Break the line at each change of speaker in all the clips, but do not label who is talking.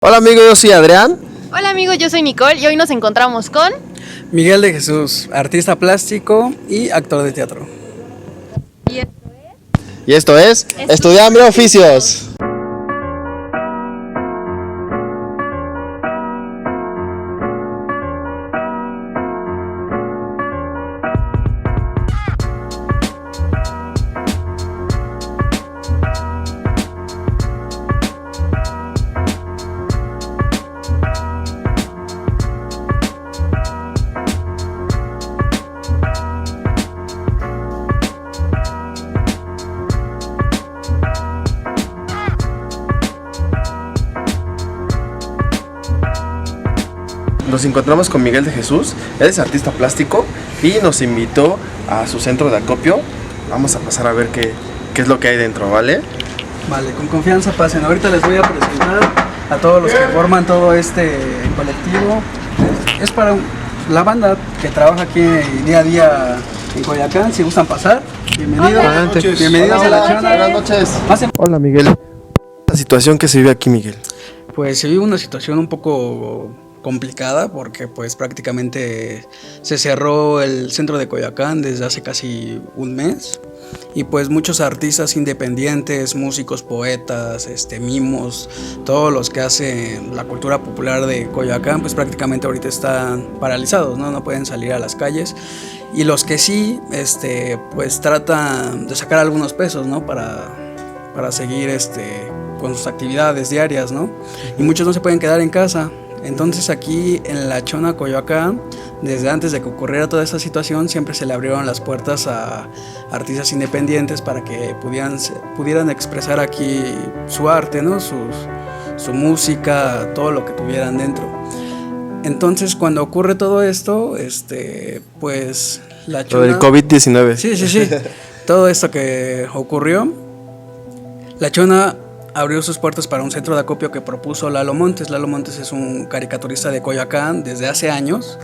Hola amigo, yo soy Adrián.
Hola amigos, yo soy Nicole y hoy nos encontramos con
Miguel de Jesús, artista plástico y actor de teatro.
Y esto es Estudiando Oficios. Nos encontramos con Miguel de Jesús, él es artista plástico y nos invitó a su centro de acopio. Vamos a pasar a ver qué es lo que hay dentro, ¿vale?
Vale, con confianza pasen. Ahorita les voy a presentar a todos los que forman todo este colectivo. Es para la banda que trabaja aquí día a día en Coyoacán. Si gustan pasar, bienvenidos. Bienvenidos a la Chona.
Buenas noches.
Pasen.
Hola Miguel. La situación que se vive aquí, Miguel.
Pues se vive una situación un poco complicada porque pues prácticamente se cerró el centro de Coyoacán desde hace casi un mes y pues muchos artistas independientes, músicos, poetas, mimos, todos los que hacen la cultura popular de Coyoacán pues prácticamente ahorita están paralizados, no pueden salir a las calles, y los que sí pues tratan de sacar algunos pesos, ¿no? para seguir con sus actividades diarias, ¿no? Y muchos no se pueden quedar en casa. Entonces aquí en la Chona Coyoacán, desde antes de que ocurriera toda esta situación, siempre se le abrieron las puertas a artistas independientes para que pudieran expresar aquí su arte, ¿no? Su música, todo lo que tuvieran dentro. Entonces cuando ocurre todo esto, pues la Chona...
Lo del COVID-19.
Sí. Todo esto que ocurrió, la Chona abrió sus puertas para un centro de acopio que propuso Lalo Montes. Lalo Montes es un caricaturista de Coyoacán desde hace años,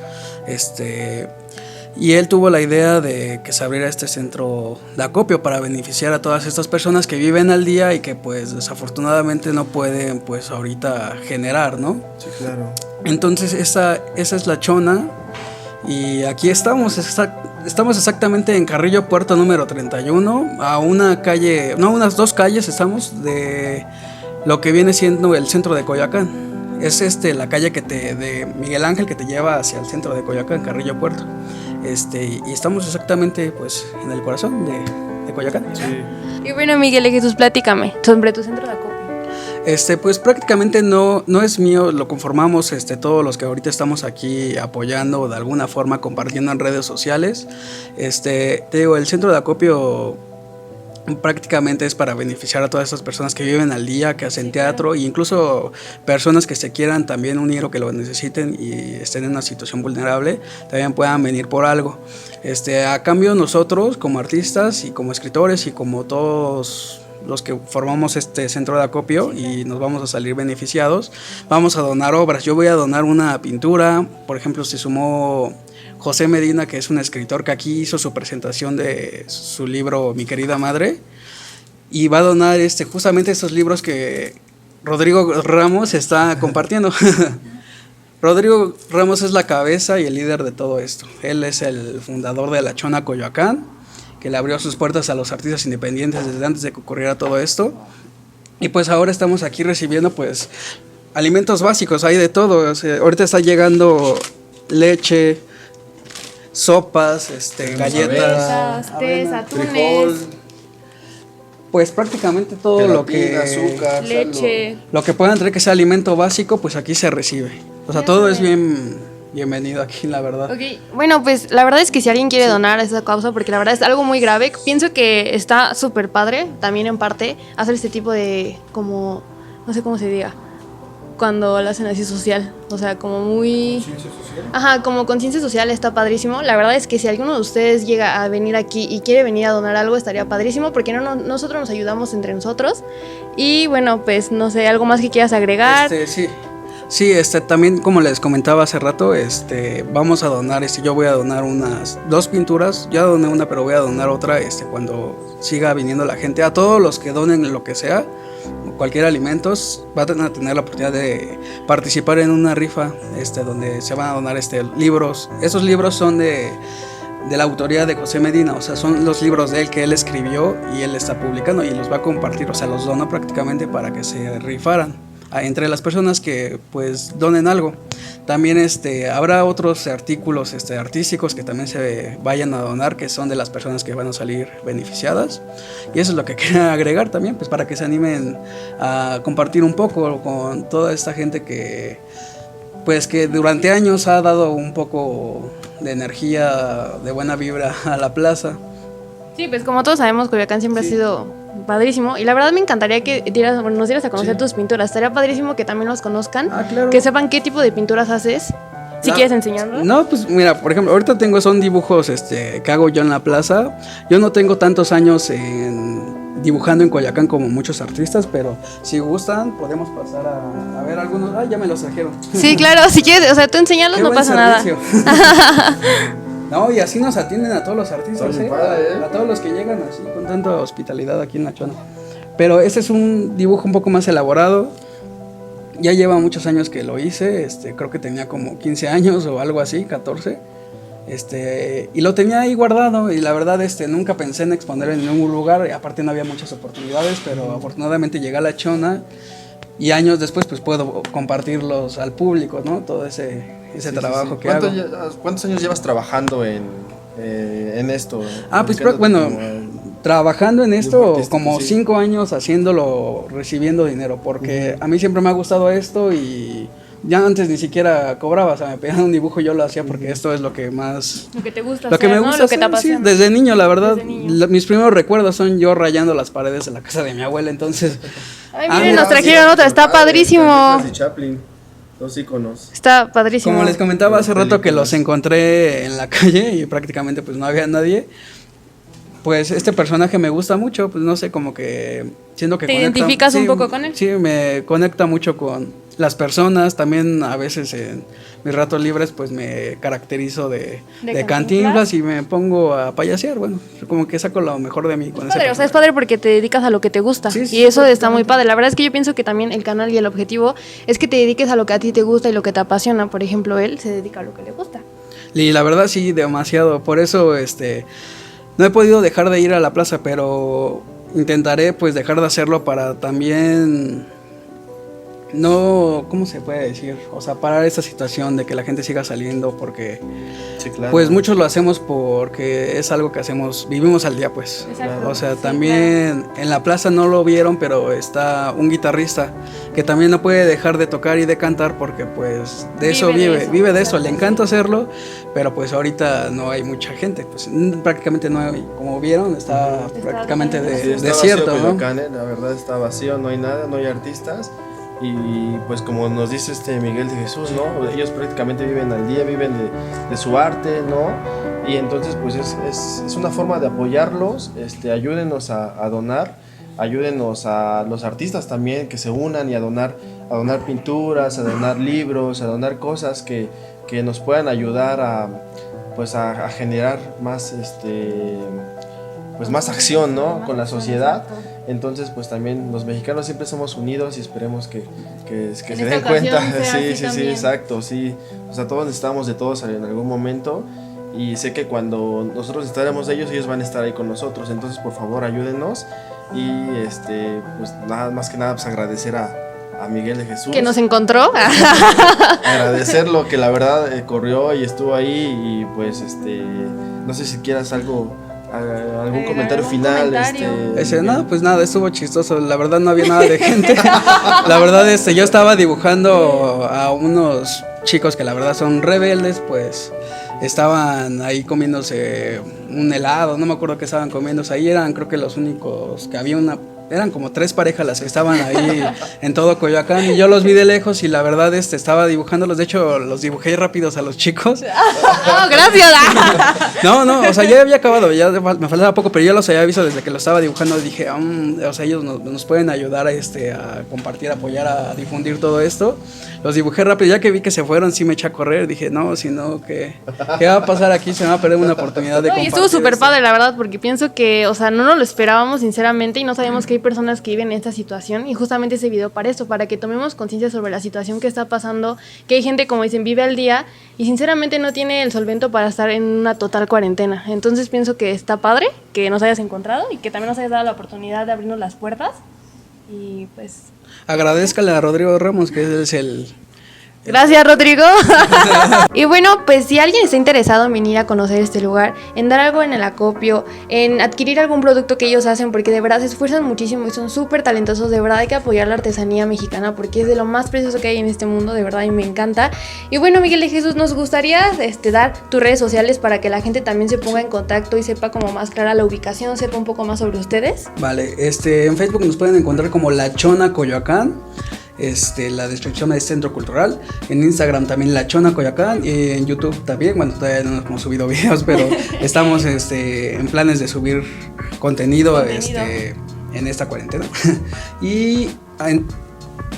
y él tuvo la idea de que se abriera este centro de acopio para beneficiar a todas estas personas que viven al día y que pues desafortunadamente no pueden pues ahorita generar, ¿no?
Sí, claro.
Entonces esa es la Chona. Y aquí estamos exactamente en Carrillo Puerto número 31, a una calle, no, unas dos calles estamos de lo que viene siendo el centro de Coyoacán. Es la calle de Miguel Ángel que te lleva hacia el centro de Coyoacán, Carrillo Puerto. Y estamos exactamente pues en el corazón de Coyoacán.
Sí.
Y bueno, Miguel de Jesús, platícame sobre tu centro de acopio.
Pues prácticamente no es mío, lo conformamos todos los que ahorita estamos aquí apoyando o de alguna forma compartiendo en redes sociales. Te digo, el centro de acopio prácticamente es para beneficiar a todas estas personas que viven al día, que hacen teatro, e incluso personas que se quieran también unir o que lo necesiten y estén en una situación vulnerable, también puedan venir por algo. A cambio nosotros como artistas y como escritores y como todos los que formamos este centro de acopio y nos vamos a salir beneficiados, vamos a donar obras. Yo voy a donar una pintura, por ejemplo, se sumó José Medina, que es un escritor que aquí hizo su presentación de su libro Mi querida madre, y va a donar justamente estos libros que Rodrigo Ramos está compartiendo. Rodrigo Ramos es la cabeza y el líder de todo esto. Él es el fundador de la Chona Coyoacán, que le abrió sus puertas a los artistas independientes desde antes de que ocurriera todo esto. Y pues ahora estamos aquí recibiendo pues alimentos básicos, hay de todo. Ahorita está llegando leche, sopas, galletas,
tés, atunes,
Frijol,
pues prácticamente todo
gelatina,
lo que
azúcar,
leche.
lo que puedan traer que sea alimento básico, pues aquí se recibe. O sea,
Ya
todo es
saben.
bienvenido aquí, la verdad.
Ok, bueno, pues la verdad es que si alguien quiere donar a esa causa, porque la verdad es algo muy grave, pienso que está súper padre, también en parte, hacer este tipo de, como, no sé cómo se diga, cuando lo hacen así social, o sea, como muy... ¿Conciencia social? Ajá, como conciencia social está padrísimo. La verdad es que si alguno de ustedes llega a venir aquí y quiere venir a donar algo, estaría padrísimo, porque nosotros nos ayudamos entre nosotros. Y bueno, pues no sé, algo más que quieras agregar.
Sí, también como les comentaba hace rato, vamos a donar, yo voy a donar unas 2 pinturas, ya doné una, pero voy a donar otra, cuando siga viniendo la gente, a todos los que donen lo que sea, cualquier alimentos, van a tener la oportunidad de participar en una rifa donde se van a donar libros. Esos libros son de la autoría de José Medina, o sea, son los libros de él que él escribió y él está publicando y los va a compartir, o sea, los dona prácticamente para que se rifaran entre las personas que pues donen algo. También habrá otros artículos artísticos que también se vayan a donar, que son de las personas que van a salir beneficiadas, y eso es lo que quería agregar también, pues para que se animen a compartir un poco con toda esta gente que pues que durante años ha dado un poco de energía, de buena vibra a la plaza.
Sí, pues como todos sabemos, Coyoacán siempre ha sido padrísimo, y la verdad me encantaría que nos dieras a conocer tus pinturas. Estaría padrísimo que también los conozcan,
claro.
Que sepan qué tipo de pinturas haces, si quieres enseñarlos.
No, pues mira, por ejemplo, ahorita son dibujos que hago yo en la plaza. Yo no tengo tantos años dibujando en Coyoacán como muchos artistas, pero si gustan podemos pasar a ver algunos. Ya me los trajeron.
Sí, claro, si quieres, o sea, tú enseñarlos, no pasa nada.
No, y así nos atienden a todos los artistas,
padre,
a todos los que llegan así con tanta hospitalidad aquí en La Chona. Pero este es un dibujo un poco más elaborado. Ya lleva muchos años que lo hice, creo que tenía como 15 años o algo así, 14. Y lo tenía ahí guardado, y la verdad nunca pensé en exponerlo en ningún lugar, y aparte no había muchas oportunidades, pero afortunadamente llegué a La Chona y años después pues puedo compartirlos al público, ¿no? Todo ese trabajo que hago.
¿Cuántos años llevas trabajando en esto?
Pues bueno, trabajando en esto como 5 años haciéndolo, recibiendo dinero, porque a mí siempre me ha gustado esto y ya antes ni siquiera cobraba, o sea, me pedían un dibujo, yo lo hacía porque esto es lo que más...
Lo que te gusta
Lo que me gusta,
¿no? Lo que te apasiona.
Sí, desde niño, la verdad. Mis primeros recuerdos son yo rayando las paredes de la casa de mi abuela, entonces...
Ay, miren, nos trajeron otra, está padrísimo.
Chaplin, los íconos.
Está padrísimo.
Como les comentaba hace rato que los encontré en la calle y prácticamente pues no había nadie, pues este personaje me gusta mucho, pues no sé, como que siento que
¿Te identificas un poco con él?
Sí, me conecta mucho con las personas. También a veces en mis ratos libres pues me caracterizo de Cantinflas y me pongo a payasear, bueno, como que saco lo mejor de mí con ese
padre, o sea, es padre porque te dedicas a lo que te gusta, y eso está muy padre. La verdad es que yo pienso que también el canal y el objetivo es que te dediques a lo que a ti te gusta y lo que te apasiona. Por ejemplo, él se dedica a lo que le gusta.
Y la verdad sí, demasiado, por eso no he podido dejar de ir a la plaza, pero intentaré pues dejar de hacerlo para también no, ¿cómo se puede decir? O sea, parar esta situación de que la gente siga saliendo, porque
sí, claro.
Pues muchos lo hacemos porque es algo que hacemos, vivimos al día pues.
Exacto.
O sea, también en la plaza no lo vieron, pero está un guitarrista que también no puede dejar de tocar y de cantar porque pues de eso vive de eso, le encanta hacerlo, pero pues ahorita no hay mucha gente, pues prácticamente no hay, como vieron, está prácticamente desierto,
vacío,
¿no?
Coyoacán, la verdad está vacío, no hay nada, no hay artistas. Y pues como nos dice Miguel de Jesús, ¿no? Ellos prácticamente viven al día, viven de su arte, ¿no? Y entonces pues es una forma de apoyarlos. Ayúdenos a donar, ayúdenos a los artistas también que se unan y a donar pinturas, a donar libros, a donar cosas que nos puedan ayudar a generar más pues más acción, ¿no? Con la sociedad. Entonces pues también los mexicanos siempre somos unidos y esperemos que se den cuenta. Sí, exacto, sí. O sea, todos necesitamos de todos en algún momento, y sé que cuando nosotros estaremos de ellos van a estar ahí con nosotros. Entonces por favor ayúdenos, y pues nada más que nada pues agradecer a Miguel de Jesús
que nos encontró.
Agradecerlo, que la verdad corrió y estuvo ahí, y pues no sé si quieras algún comentario final.
No, pues nada, estuvo chistoso. La verdad no había nada de gente. La verdad yo estaba dibujando a unos chicos que la verdad son rebeldes, pues estaban ahí comiéndose un helado, no me acuerdo qué estaban comiéndose. Ahí eran creo que los únicos que había eran como 3 parejas las que estaban ahí en todo Coyoacán, y yo los vi de lejos y la verdad estaba dibujándolos. De hecho los dibujé rápidos a los chicos.
¡Oh, gracias!
No, o sea, ya había acabado, ya me faltaba poco, pero yo los había visto desde que lo estaba dibujando. Dije, o sea, ellos nos pueden ayudar a compartir, apoyar, a difundir todo esto. los dibujé rápido. Ya que vi que se fueron, sí me eché a correr. Dije, no, si no, ¿qué va a pasar aquí? Se me va a perder una oportunidad de
No, y
compartir
estuvo súper
esto.
padre, la verdad, porque pienso que, o sea, no nos lo esperábamos sinceramente y no sabíamos que hay personas que viven esta situación y justamente ese video para eso, para que tomemos conciencia sobre la situación que está pasando, que hay gente, como dicen, vive al día y sinceramente no tiene el solvento para estar en una total cuarentena. Entonces pienso que está padre que nos hayas encontrado y que también nos hayas dado la oportunidad de abrirnos las puertas y pues...
Agradezcale a Rodrigo Ramos, que es el...
Gracias, Rodrigo. Y bueno, pues si alguien está interesado en venir a conocer este lugar, en dar algo en el acopio, en adquirir algún producto que ellos hacen, porque de verdad se esfuerzan muchísimo y son súper talentosos, de verdad hay que apoyar la artesanía mexicana porque es de lo más precioso que hay en este mundo, de verdad, y me encanta. Y bueno, Miguel de Jesús, nos gustaría dar tus redes sociales para que la gente también se ponga en contacto y sepa como más clara la ubicación, sepa un poco más sobre ustedes.
Vale, en Facebook nos pueden encontrar como La Chona Coyoacán. La descripción es Centro Cultural. En Instagram también La Chona Coyoacán. Y en YouTube también. Bueno, todavía no hemos subido videos, pero estamos en planes de subir contenido. En esta cuarentena. Y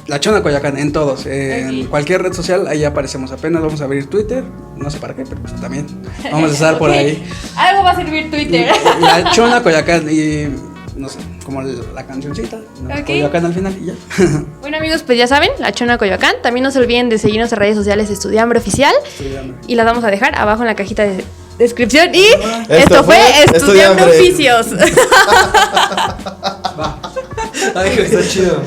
La Chona Coyoacán en todos. En cualquier red social, ahí aparecemos. Apenas vamos a abrir Twitter. No sé para qué, pero pues también vamos a estar por ahí.
Algo va a servir Twitter.
La Chona Coyoacán. Y no sé, como la cancioncita, ¿no? Coyoacán al final y ya.
Bueno, amigos, pues ya saben, La Chona Coyoacán. También no se olviden de seguirnos en redes sociales Estudiambre Oficial. Y las vamos a dejar abajo en la cajita de descripción. Y esto fue Estudiambre Oficios.
Ay, está chido.